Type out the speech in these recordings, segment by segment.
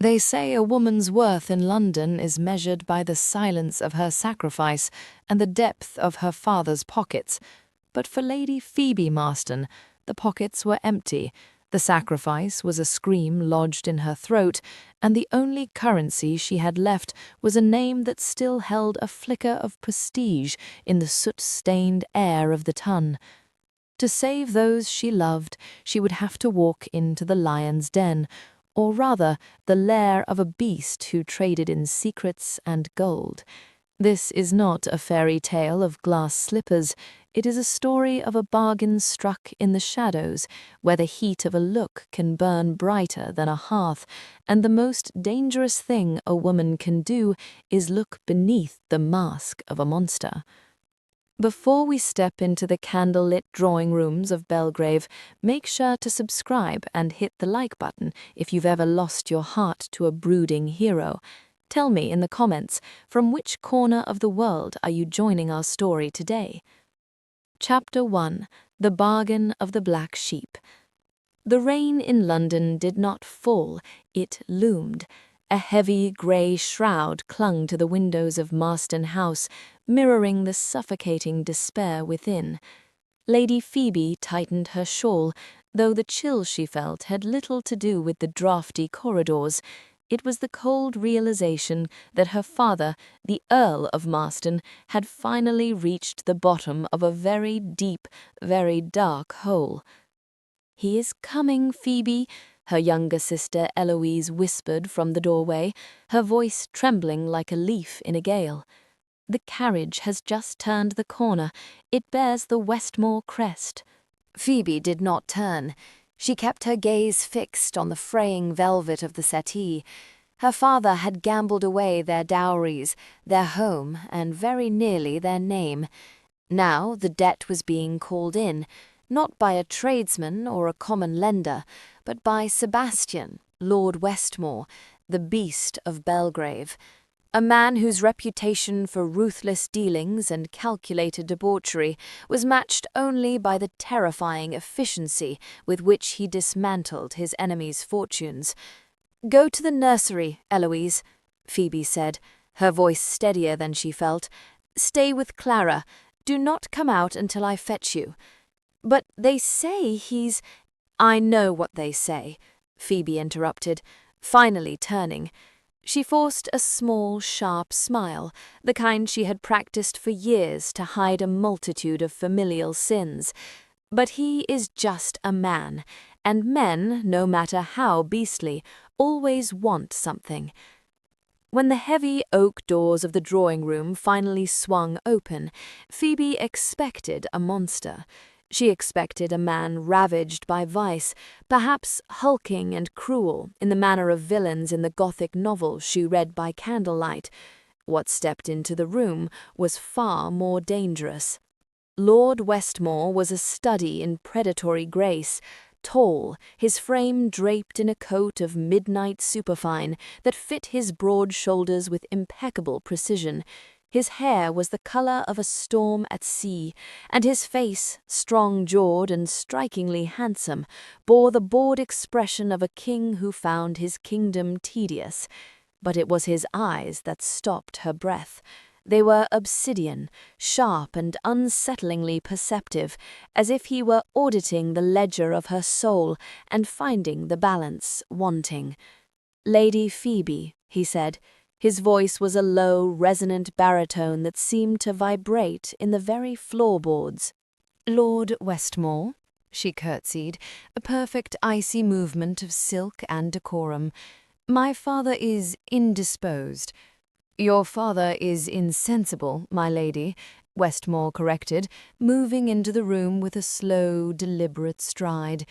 They say a woman's worth in London is measured by the silence of her sacrifice and the depth of her father's pockets. But for Lady Phoebe Marston, the pockets were empty, the sacrifice was a scream lodged in her throat, and the only currency she had left was a name that still held a flicker of prestige in the soot-stained air of the Tun. To save those she loved, she would have to walk into the lion's den, or rather the lair of a beast who traded in secrets and gold. This is not a fairy tale of glass slippers, it is a story of a bargain struck in the shadows, where the heat of a look can burn brighter than a hearth, and the most dangerous thing a woman can do is look beneath the mask of a monster. Before we step into the candlelit drawing rooms of Belgrave, make sure to subscribe and hit the like button if you've ever lost your heart to a brooding hero. Tell me in the comments, from which corner of the world are you joining our story today? Chapter 1. The Bargain of the Black Sheep. The rain in London did not fall, it loomed. A heavy grey shroud clung to the windows of Marston House, mirroring the suffocating despair within. Lady Phoebe tightened her shawl, though the chill she felt had little to do with the draughty corridors. It was the cold realization that her father, the Earl of Marston, had finally reached the bottom of a very deep, very dark hole. "He is coming, Phoebe," her younger sister Eloise whispered from the doorway, her voice trembling like a leaf in a gale. "The carriage has just turned the corner. It bears the Westmore crest." Phoebe did not turn. She kept her gaze fixed on the fraying velvet of the settee. Her father had gambled away their dowries, their home, and very nearly their name. Now the debt was being called in, not by a tradesman or a common lender, but by Sebastian, Lord Westmore, the beast of Belgrave, a man whose reputation for ruthless dealings and calculated debauchery was matched only by the terrifying efficiency with which he dismantled his enemies' fortunes. "Go to the nursery, Eloise," Phoebe said, her voice steadier than she felt. "Stay with Clara. Do not come out until I fetch you." "But they say he's—" "I know what they say," Phoebe interrupted, finally turning. She forced a small, sharp smile, the kind she had practiced for years to hide a multitude of familial sins. "But he is just a man, and men, no matter how beastly, always want something." When the heavy oak doors of the drawing-room finally swung open, Phoebe expected a monster. She expected a man ravaged by vice, perhaps hulking and cruel in the manner of villains in the Gothic novels she read by candlelight. What stepped into the room was far more dangerous. Lord Westmore was a study in predatory grace, tall, his frame draped in a coat of midnight superfine that fit his broad shoulders with impeccable precision. His hair was the color of a storm at sea, and his face, strong-jawed and strikingly handsome, bore the bored expression of a king who found his kingdom tedious. But it was his eyes that stopped her breath. They were obsidian, sharp and unsettlingly perceptive, as if he were auditing the ledger of her soul and finding the balance wanting. "Lady Phoebe," he said. His voice was a low, resonant baritone that seemed to vibrate in the very floorboards. "Lord Westmore," she curtsied, a perfect icy movement of silk and decorum. "My father is indisposed." "Your father is insensible, my lady," Westmore corrected, moving into the room with a slow, deliberate stride.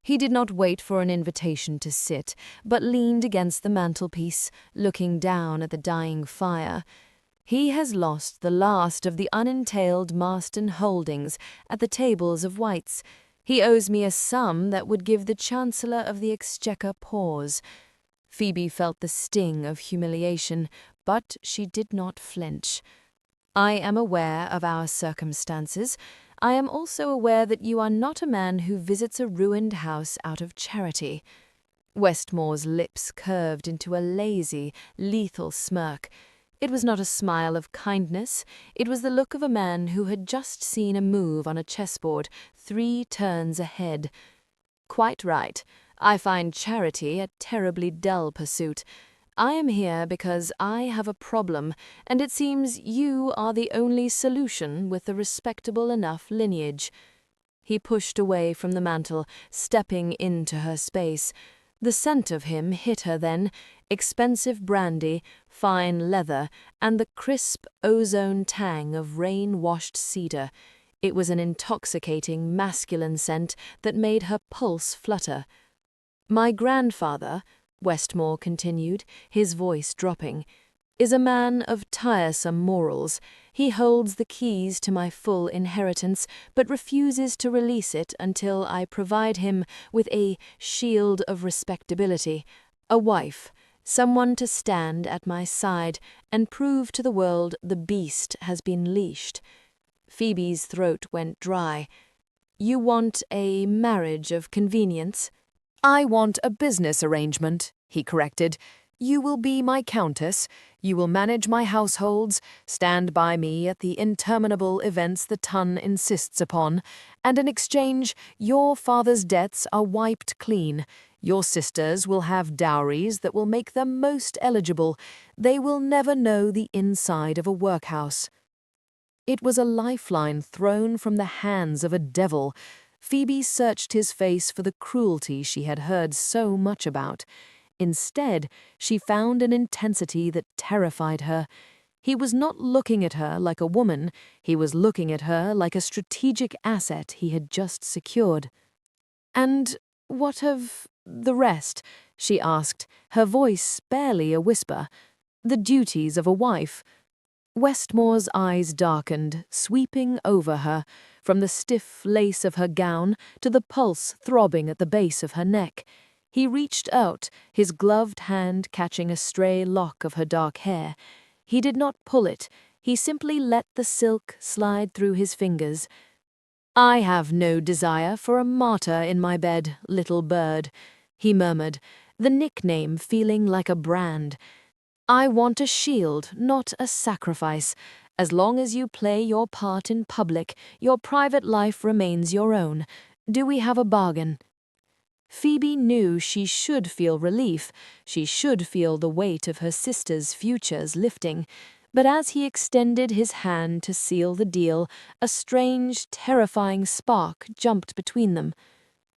He did not wait for an invitation to sit, but leaned against the mantelpiece, looking down at the dying fire. "He has lost the last of the unentailed Marston holdings at the tables of White's. He owes me a sum that would give the Chancellor of the Exchequer pause." Phoebe felt the sting of humiliation, but she did not flinch. "I am aware of our circumstances. I am also aware that you are not a man who visits a ruined house out of charity." Westmore's lips curved into a lazy, lethal smirk. It was not a smile of kindness, it was the look of a man who had just seen a move on a chessboard 3 turns ahead. Quite right. I find charity a terribly dull pursuit. I am here because I have a problem, and it seems you are the only solution with a respectable enough lineage. He pushed away from the mantel, stepping into her space. The scent of him hit her then, expensive brandy, fine leather, and the crisp ozone tang of rain-washed cedar. It was an intoxicating masculine scent that made her pulse flutter. "My grandfather," Westmore continued, his voice dropping, "is a man of tiresome morals. He holds the keys to my full inheritance, but refuses to release it until I provide him with a shield of respectability, a wife, someone to stand at my side and prove to the world the beast has been leashed." Phoebe's throat went dry. "You want a marriage of convenience?" "I want a business arrangement," he corrected. "You will be my countess, you will manage my households, stand by me at the interminable events the ton insists upon, and in exchange your father's debts are wiped clean. Your sisters will have dowries that will make them most eligible. They will never know the inside of a workhouse." It was a lifeline thrown from the hands of a devil. Phoebe searched his face for the cruelty she had heard so much about. Instead, she found an intensity that terrified her. He was not looking at her like a woman, he was looking at her like a strategic asset he had just secured. "And what of the rest?" she asked, her voice barely a whisper. "The duties of a wife." Westmore's eyes darkened, sweeping over her, from the stiff lace of her gown to the pulse throbbing at the base of her neck. He reached out, his gloved hand catching a stray lock of her dark hair. He did not pull it, he simply let the silk slide through his fingers. "I have no desire for a martyr in my bed, little bird," he murmured, the nickname feeling like a brand. "I want a shield, not a sacrifice. As long as you play your part in public, your private life remains your own. Do we have a bargain?" Phoebe knew she should feel relief, she should feel the weight of her sister's futures lifting, but as he extended his hand to seal the deal, a strange, terrifying spark jumped between them.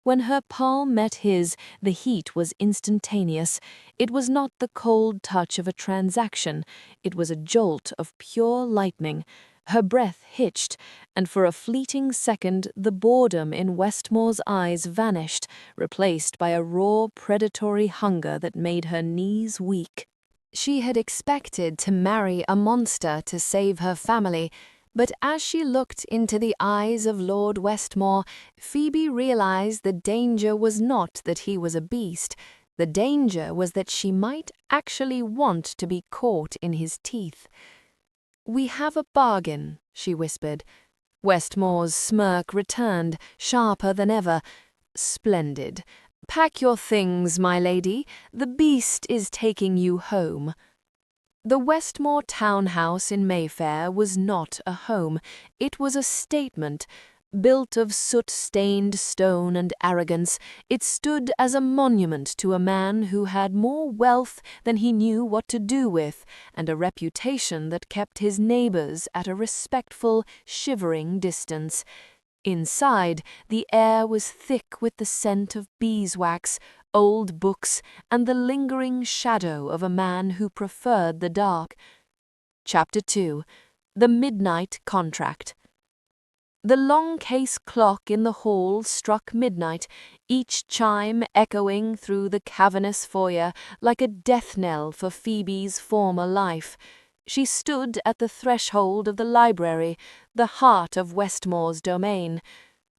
When her palm met his, the heat was instantaneous. It was not the cold touch of a transaction, it was a jolt of pure lightning. Her breath hitched, and for a fleeting second the boredom in Westmore's eyes vanished, replaced by a raw, predatory hunger that made her knees weak. She had expected to marry a monster to save her family, but as she looked into the eyes of Lord Westmore, Phoebe realized the danger was not that he was a beast. The danger was that she might actually want to be caught in his teeth. "We have a bargain," she whispered. Westmore's smirk returned, sharper than ever. "Splendid. Pack your things, my lady. The beast is taking you home." The Westmore townhouse in Mayfair was not a home. It was a statement. Built of soot-stained stone and arrogance, it stood as a monument to a man who had more wealth than he knew what to do with, and a reputation that kept his neighbors at a respectful, shivering distance. Inside, the air was thick with the scent of beeswax, old books, and the lingering shadow of a man who preferred the dark. Chapter 2. The Midnight Contract. The long case clock in the hall struck midnight, each chime echoing through the cavernous foyer like a death knell for Phoebe's former life. She stood at the threshold of the library, the heart of Westmore's domain.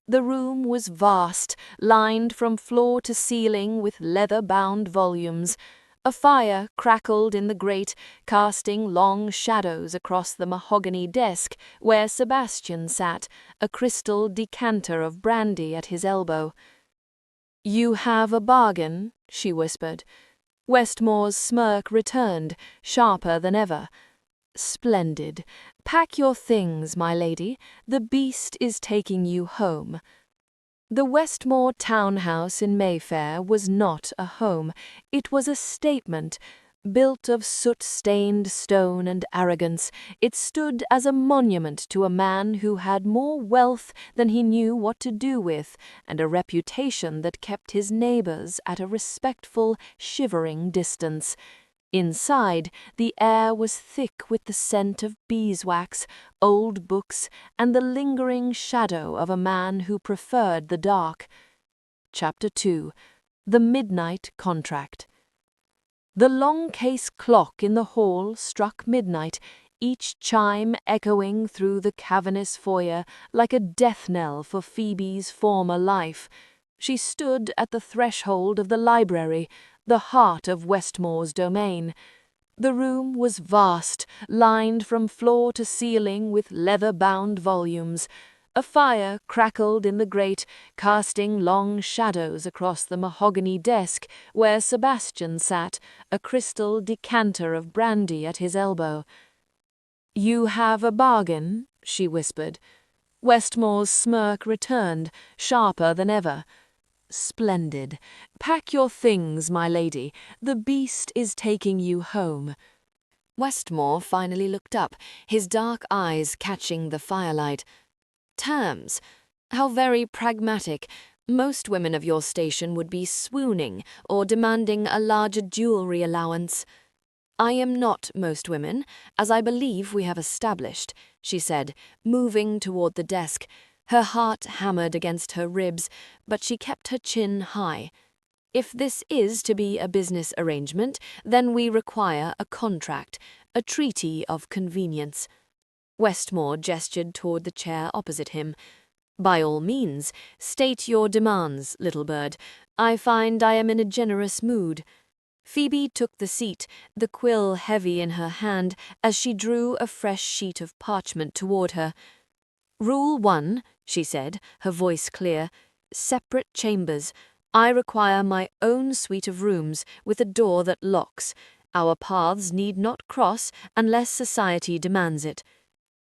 The room was vast, lined from floor to ceiling with leather-bound volumes. A fire crackled in the grate, casting long shadows across the mahogany desk where Sebastian sat, a crystal decanter of brandy at his elbow. "You have a bargain," she whispered. Westmore's smirk returned, sharper than ever. "Splendid. Pack your things, my lady. The beast is taking you home." The Westmore townhouse in Mayfair was not a home. It was a statement. Built of soot-stained stone and arrogance, it stood as a monument to a man who had more wealth than he knew what to do with, and a reputation that kept his neighbors at a respectful, shivering distance. Inside, the air was thick with the scent of beeswax, old books, and the lingering shadow of a man who preferred the dark. Chapter 2. The Midnight Contract. The long case clock in the hall struck midnight, each chime echoing through the cavernous foyer like a death knell for Phoebe's former life. She stood at the threshold of the library, the heart of Westmore's domain. The room was vast, lined from floor to ceiling with leather-bound volumes. A fire crackled in the grate, casting long shadows across the mahogany desk where Sebastian sat, a crystal decanter of brandy at his elbow. "You have a bargain," she whispered. Westmore's smirk returned, sharper than ever. "Splendid. Pack your things, my lady. The beast is taking you home." Westmore finally looked up, his dark eyes catching the firelight. "Terms? How very pragmatic. Most women of your station would be swooning or demanding a larger jewelry allowance." "I am not most women, as I believe we have established," she said, moving toward the desk. Her heart hammered against her ribs, but she kept her chin high. "If this is to be a business arrangement, then we require a contract, a treaty of convenience." Westmore gestured toward the chair opposite him. "By all means, state your demands, little bird. I find I am in a generous mood." Phoebe took the seat, the quill heavy in her hand, as she drew a fresh sheet of parchment toward her. "Rule 1, she said, her voice clear. "Separate chambers. I require my own suite of rooms, with a door that locks. Our paths need not cross unless society demands it."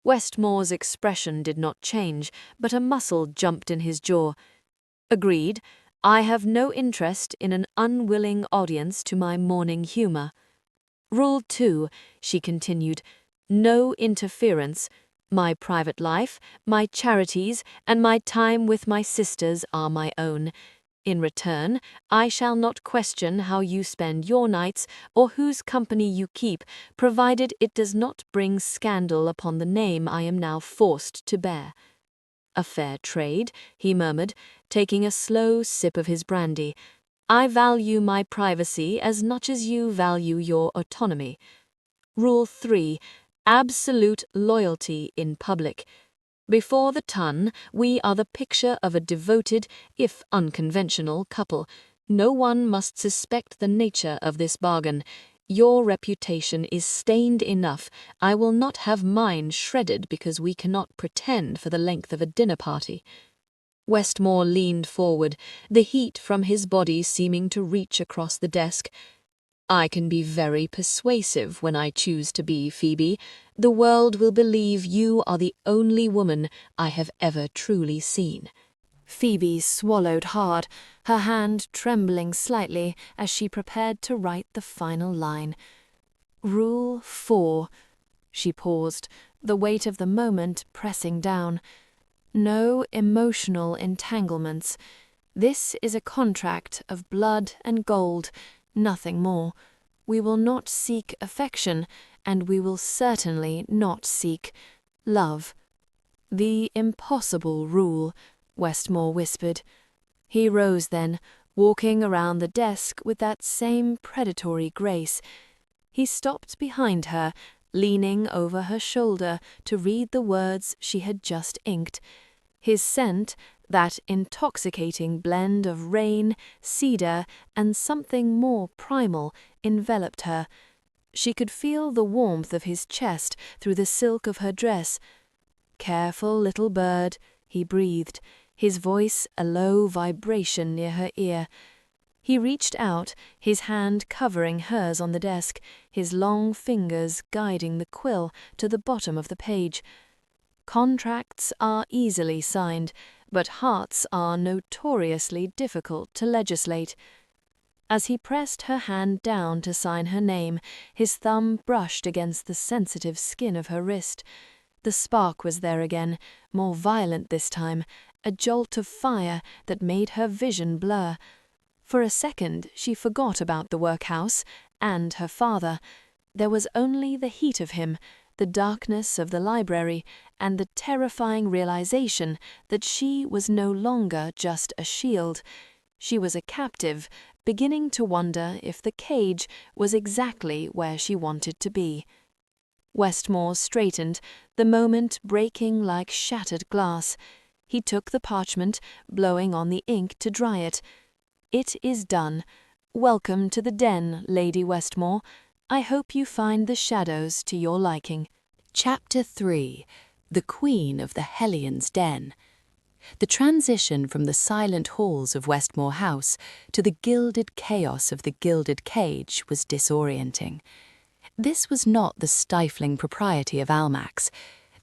Westmore's expression did not change, but a muscle jumped in his jaw. "Agreed. I have no interest in an unwilling audience to my morning humor." "Rule 2, she continued. "No interference. My private life, my charities, and my time with my sisters are my own. In return, I shall not question how you spend your nights or whose company you keep, provided it does not bring scandal upon the name I am now forced to bear." "A fair trade," he murmured, taking a slow sip of his brandy. "I value my privacy as much as you value your autonomy." Rule 3. Absolute loyalty in public. Before the Ton, we are the picture of a devoted, if unconventional, couple. No one must suspect the nature of this bargain. Your reputation is stained enough. I will not have mine shredded because we cannot pretend for the length of a dinner party. Westmore leaned forward, the heat from his body seeming to reach across the desk. "I can be very persuasive when I choose to be, Phoebe. The world will believe you are the only woman I have ever truly seen." Phoebe swallowed hard, her hand trembling slightly as she prepared to write the final line. "Rule 4. She paused, the weight of the moment pressing down. "No emotional entanglements. This is a contract of blood and gold, nothing more. We will not seek affection, and we will certainly not seek love." "The impossible rule," Westmore whispered. He rose then, walking around the desk with that same predatory grace. He stopped behind her, leaning over her shoulder to read the words she had just inked. His scent, that intoxicating blend of rain, cedar, and something more primal, enveloped her. She could feel the warmth of his chest through the silk of her dress. "Careful little bird," he breathed, his voice a low vibration near her ear. He reached out, his hand covering hers on the desk, his long fingers guiding the quill to the bottom of the page. Contracts are easily signed, but hearts are notoriously difficult to legislate. As he pressed her hand down to sign her name, his thumb brushed against the sensitive skin of her wrist. The spark was there again, more violent this time, a jolt of fire that made her vision blur. For a second she forgot about the workhouse and her father. There was only the heat of him, the darkness of the library, and the terrifying realization that she was no longer just a shield. She was a captive, beginning to wonder if the cage was exactly where she wanted to be. Westmore straightened, the moment breaking like shattered glass. He took the parchment, blowing on the ink to dry it. "It is done. Welcome to the den, Lady Westmore. I hope you find the shadows to your liking." Chapter 3. The Queen of the Hellion's Den. The transition from the silent halls of Westmore House to the gilded chaos of the gilded cage was disorienting. This was not the stifling propriety of Almack's.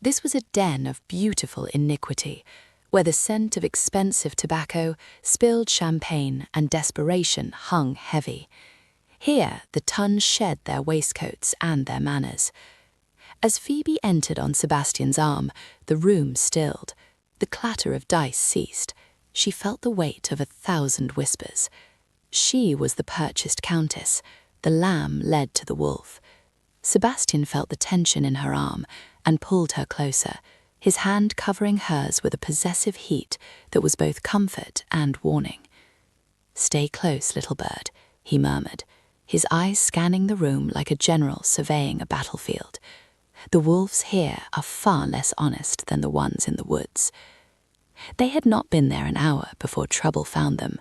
This was a den of beautiful iniquity, where the scent of expensive tobacco, spilled champagne, and desperation hung heavy. Here the tons shed their waistcoats and their manners. As Phoebe entered on Sebastian's arm, the room stilled. The clatter of dice ceased. She felt the weight of 1,000 whispers. She was the purchased countess. The lamb led to the wolf. Sebastian felt the tension in her arm and pulled her closer, his hand covering hers with a possessive heat that was both comfort and warning. "Stay close, little bird," he murmured, his eyes scanning the room like a general surveying a battlefield. "The wolves here are far less honest than the ones in the woods." They had not been there an hour before trouble found them.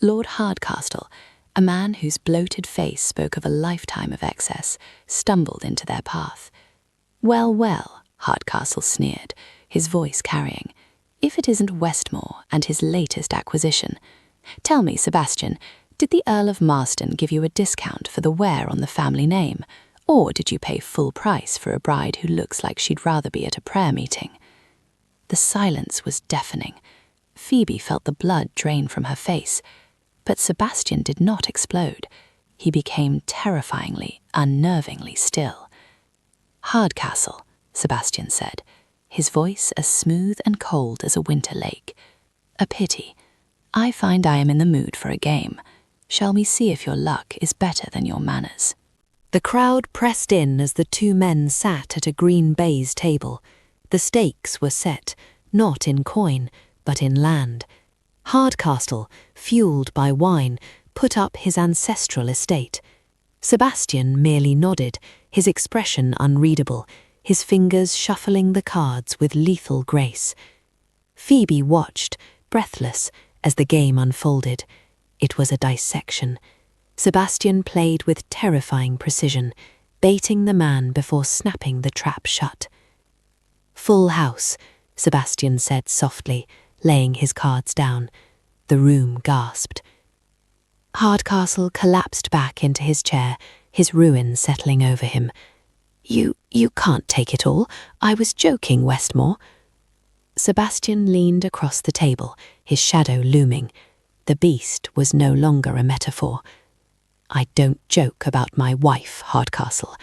Lord Hardcastle, a man whose bloated face spoke of a lifetime of excess, stumbled into their path. "Well, well," Hardcastle sneered, his voice carrying, "if it isn't Westmore and his latest acquisition. Tell me, Sebastian, did the Earl of Marston give you a discount for the wear on the family name? Or did you pay full price for a bride who looks like she'd rather be at a prayer meeting?" The silence was deafening. Phoebe felt the blood drain from her face. But Sebastian did not explode. He became terrifyingly, unnervingly still. "Hardcastle," Sebastian said, his voice as smooth and cold as a winter lake. "A pity. I find I am in the mood for a game. Shall we see if your luck is better than your manners?" The crowd pressed in as the two men sat at a green baize table. The stakes were set, not in coin, but in land. Hardcastle, fueled by wine, put up his ancestral estate. Sebastian merely nodded, his expression unreadable, his fingers shuffling the cards with lethal grace. Phoebe watched, breathless, as the game unfolded. It was a dissection. Sebastian played with terrifying precision, baiting the man before snapping the trap shut. "Full house," Sebastian said softly, laying his cards down. The room gasped. Hardcastle collapsed back into his chair, his ruin settling over him. You can't take it all. I was joking, Westmore." Sebastian leaned across the table, his shadow looming. The beast was no longer a metaphor. "I don't joke about my wife, Hardcastle,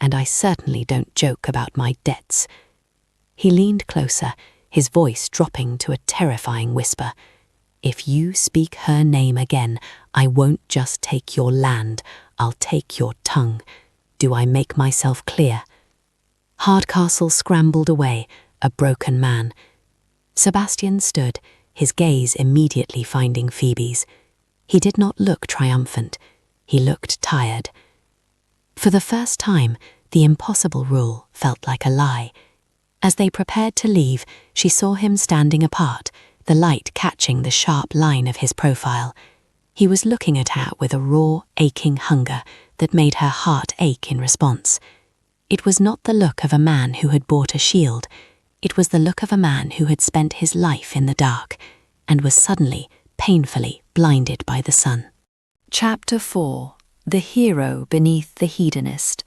and I certainly don't joke about my debts." He leaned closer, his voice dropping to a terrifying whisper. "If you speak her name again, I won't just take your land, I'll take your tongue. Do I make myself clear?" Hardcastle scrambled away, a broken man. Sebastian stood, his gaze immediately finding Phoebe's. He did not look triumphant. He looked tired. For the first time, the impossible rule felt like a lie. As they prepared to leave, she saw him standing apart, the light catching the sharp line of his profile. He was looking at her with a raw, aching hunger that made her heart ache in response. It was not the look of a man who had bought a shield. It was the look of a man who had spent his life in the dark. and was suddenly, painfully blinded by the sun. Chapter 4. The Hero Beneath the Hedonist.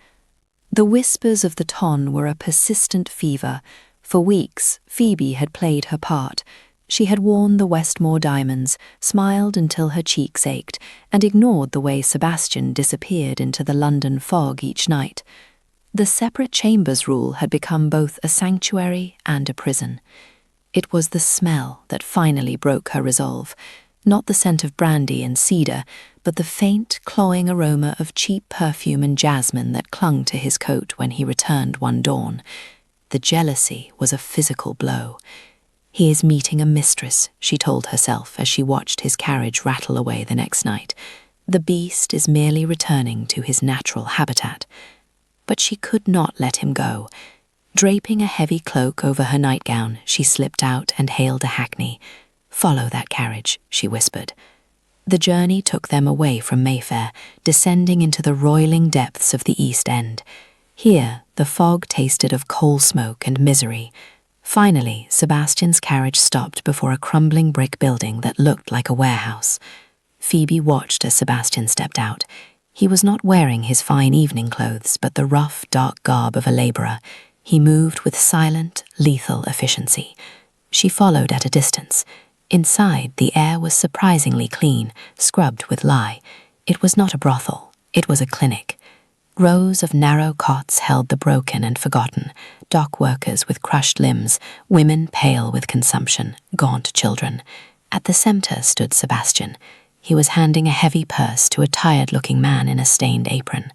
The whispers of the ton were a persistent fever. For weeks, Phoebe had played her part. She had worn the Westmore diamonds, smiled until her cheeks ached, and ignored the way Sebastian disappeared into the London fog each night. The separate chambers rule had become both a sanctuary and a prison. It was the smell that finally broke her resolve. Not the scent of brandy and cedar, but the faint, clawing aroma of cheap perfume and jasmine that clung to his coat when he returned one dawn. The jealousy was a physical blow. He is meeting a mistress, she told herself as she watched his carriage rattle away the next night. The beast is merely returning to his natural habitat. But she could not let him go. Draping a heavy cloak over her nightgown, she slipped out and hailed a hackney. "Follow that carriage," she whispered. The journey took them away from Mayfair, descending into the roiling depths of the East End. Here, the fog tasted of coal smoke and misery. Finally, Sebastian's carriage stopped before a crumbling brick building that looked like a warehouse. Phoebe watched as Sebastian stepped out. He was not wearing his fine evening clothes, but the rough, dark garb of a labourer. He moved with silent, lethal efficiency. She followed at a distance. Inside, the air was surprisingly clean, scrubbed with lye. It was not a brothel, it was a clinic. Rows of narrow cots held the broken and forgotten, dock workers with crushed limbs, women pale with consumption, gaunt children. At the centre stood Sebastian. He was handing a heavy purse to a tired-looking man in a stained apron.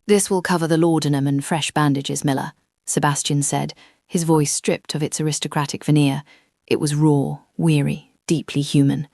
"This will cover the laudanum and fresh bandages, Miller," Sebastian said, his voice stripped of its aristocratic veneer. It was raw, weary, deeply human.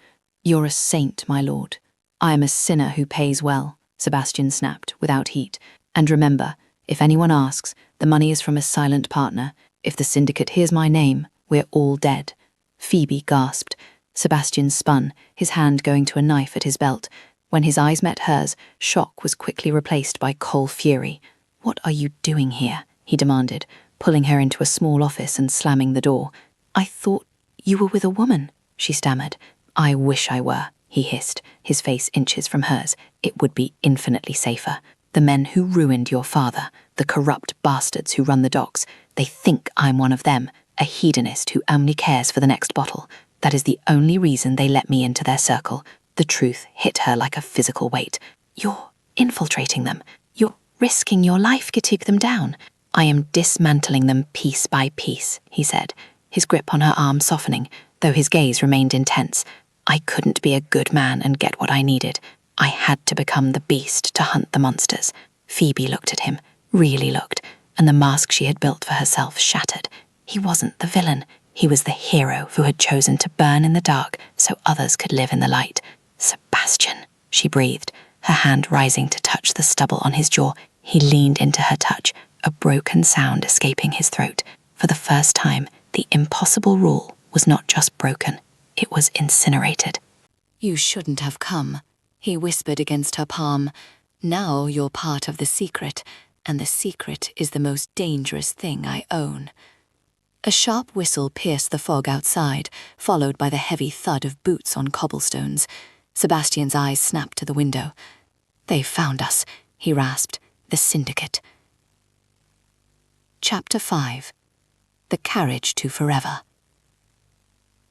"You're a saint, my lord." "I am a sinner who pays well," Sebastian snapped, without heat. "And remember, if anyone asks, the money is from a silent partner. If the syndicate hears my name, we're all dead." Phoebe gasped. Sebastian spun, his hand going to a knife at his belt. When his eyes met hers, shock was quickly replaced by cold fury. "What are you doing here?" he demanded, pulling her into a small office and slamming the door. "I thought you were with a woman," she stammered. "I wish I were," he hissed, his face inches from hers. "It would be infinitely safer. The men who ruined your father, the corrupt bastards who run the docks, they think I'm one of them, a hedonist who only cares for the next bottle. That is the only reason they let me into their circle." The truth hit her like a physical weight. "You're infiltrating them. You're risking your life to take them down." "I am dismantling them piece by piece," he said, his grip on her arm softening, though his gaze remained intense. "I couldn't be a good man and get what I needed. I had to become the beast to hunt the monsters." Phoebe looked at him, really looked, and the mask she had built for herself shattered. He wasn't the villain. He was the hero who had chosen to burn in the dark so others could live in the light. "Sebastian," she breathed, her hand rising to touch the stubble on his jaw. He leaned into her touch, a broken sound escaping his throat. For the first time, the impossible rule was not just broken, it was incinerated. "You shouldn't have come," he whispered against her palm. "Now you're part of the secret, and the secret is the most dangerous thing I own." A sharp whistle pierced the fog outside, followed by the heavy thud of boots on cobblestones. Sebastian's eyes snapped to the window. "They've found us," he rasped. "The syndicate." Chapter 5. The Carriage to Forever.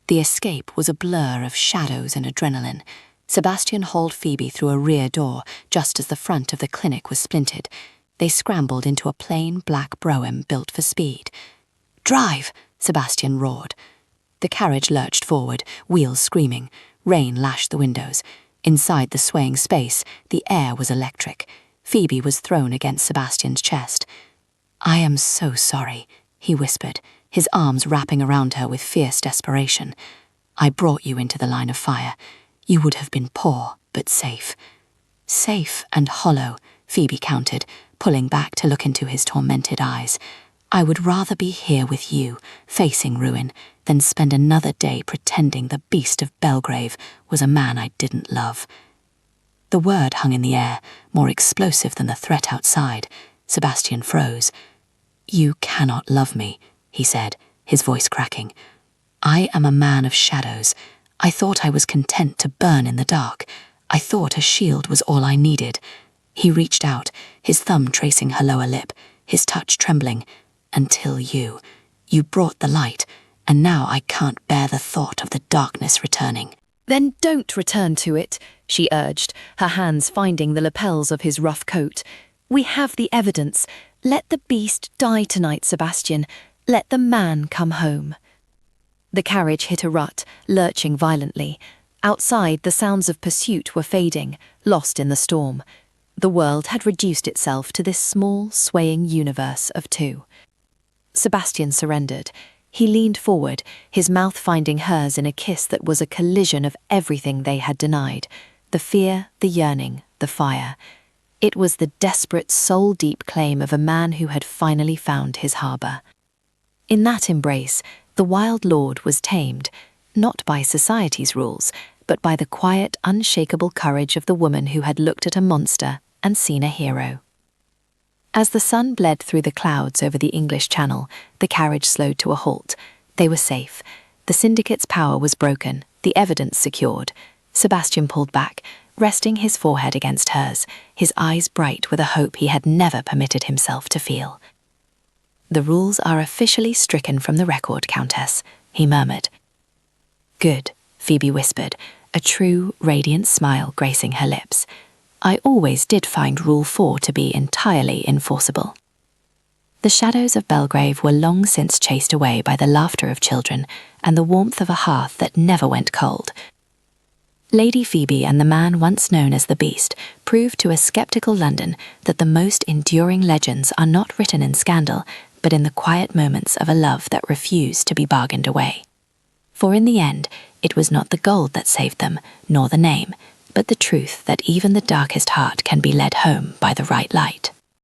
The escape was a blur of shadows and adrenaline. Sebastian hauled Phoebe through a rear door just as the front of the clinic was splintered. They scrambled into a plain black brougham built for speed. "Drive!" Sebastian roared. The carriage lurched forward, wheels screaming. Rain lashed the windows. Inside the swaying space, the air was electric. Phoebe was thrown against Sebastian's chest. "I am so sorry," he whispered, his arms wrapping around her with fierce desperation. "I brought you into the line of fire. You would have been poor, but safe." "Safe and hollow," Phoebe countered, pulling back to look into his tormented eyes. "I would rather be here with you, facing ruin, than spend another day pretending the beast of Belgrave was a man I didn't love." The word hung in the air, more explosive than the threat outside. Sebastian froze. "You cannot love me," he said, his voice cracking. "I am a man of shadows. I thought I was content to burn in the dark. I thought a shield was all I needed. He reached out, his thumb tracing her lower lip, his touch trembling. Until you. You brought the light, and now I can't bear the thought of the darkness returning. Then don't return to it, she urged, her hands finding the lapels of his rough coat. We have the evidence. Let the beast die tonight, Sebastian. Let the man come home. The carriage hit a rut, lurching violently. Outside, the sounds of pursuit were fading, lost in the storm. The world had reduced itself to this small, swaying universe of two. Sebastian surrendered. He leaned forward, his mouth finding hers in a kiss that was a collision of everything they had denied. The fear, the yearning, the fire. It was the desperate, soul-deep claim of a man who had finally found his harbour. In that embrace, the wild lord was tamed, not by society's rules, but by the quiet, unshakable courage of the woman who had looked at a monster and seen a hero. As the sun bled through the clouds over the English Channel, the carriage slowed to a halt. They were safe. The syndicate's power was broken, the evidence secured. Sebastian pulled back, resting his forehead against hers, his eyes bright with a hope he had never permitted himself to feel. The rules are officially stricken from the record, Countess, he murmured. Good, Phoebe whispered, a true, radiant smile gracing her lips. I always did find Rule 4 to be entirely enforceable. The shadows of Belgrave were long since chased away by the laughter of children and the warmth of a hearth that never went cold. Lady Phoebe and the man once known as the Beast proved to a sceptical London that the most enduring legends are not written in scandal, but in the quiet moments of a love that refused to be bargained away. For in the end, it was not the gold that saved them, nor the name, but the truth that even the darkest heart can be led home by the right light.